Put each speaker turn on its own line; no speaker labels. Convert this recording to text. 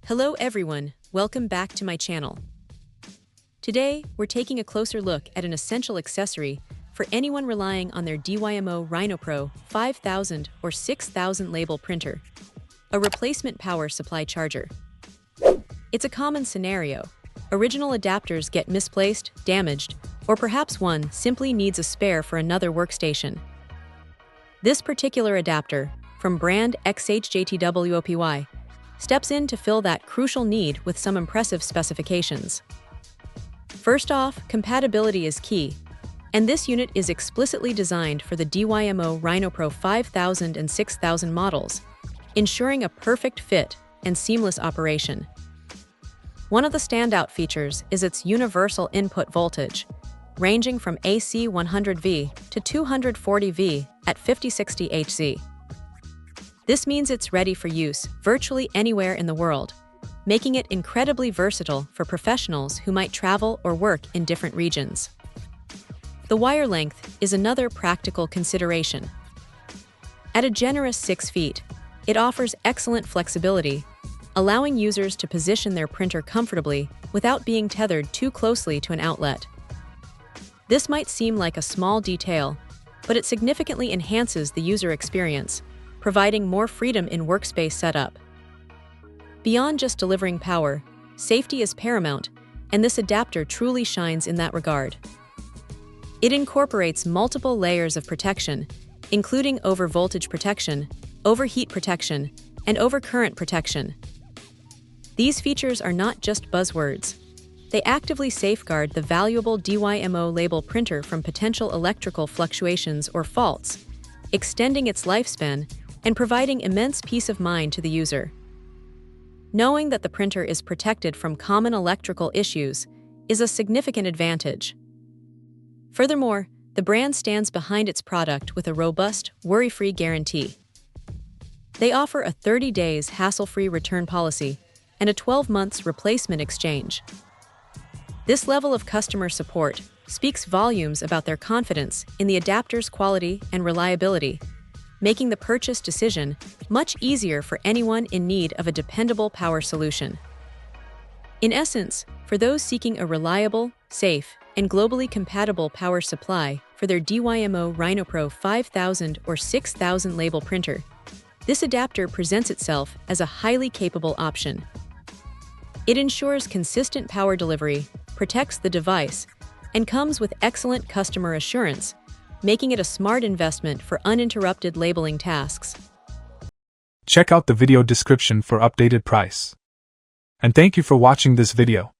Hello everyone, welcome back to my channel. Today, we're taking a closer look at an essential accessory for anyone relying on their DYMO RhinoPro 5000 or 6000 label printer, a replacement power supply charger. It's a common scenario. Original adapters get misplaced, damaged, or perhaps one simply needs a spare for another workstation. This particular adapter, from brand XHJTWOPY, steps in to fill that crucial need with some impressive specifications. First off, compatibility is key, and this unit is explicitly designed for the DYMO RhinoPro 5000 and 6000 models, ensuring a perfect fit and seamless operation. One of the standout features is its universal input voltage, ranging from AC 100V to 240V at 5060 Hz. This means it's ready for use virtually anywhere in the world, making it incredibly versatile for professionals who might travel or work in different regions. The wire length is another practical consideration. At a generous 6 feet, it offers excellent flexibility, allowing users to position their printer comfortably without being tethered too closely to an outlet. This might seem like a small detail, but it significantly enhances the user experience, providing more freedom in workspace setup. Beyond just delivering power, safety is paramount, and this adapter truly shines in that regard. It incorporates multiple layers of protection, including over-voltage protection, overheat protection, and overcurrent protection. These features are not just buzzwords. They actively safeguard the valuable DYMO label printer from potential electrical fluctuations or faults, extending its lifespan and providing immense peace of mind to the user. Knowing that the printer is protected from common electrical issues is a significant advantage. Furthermore, the brand stands behind its product with a robust, worry-free guarantee. They offer a 30 days hassle-free return policy and a 12 months replacement exchange. This level of customer support speaks volumes about their confidence in the adapter's quality and reliability, making the purchase decision much easier for anyone in need of a dependable power solution. In essence, for those seeking a reliable, safe, and globally compatible power supply for their DYMO RhinoPro 5000 or 6000 label printer, this adapter presents itself as a highly capable option. It ensures consistent power delivery, protects the device, and comes with excellent customer assurance, making it a smart investment for uninterrupted labeling tasks.
Check out the video description for updated price. And thank you for watching this video.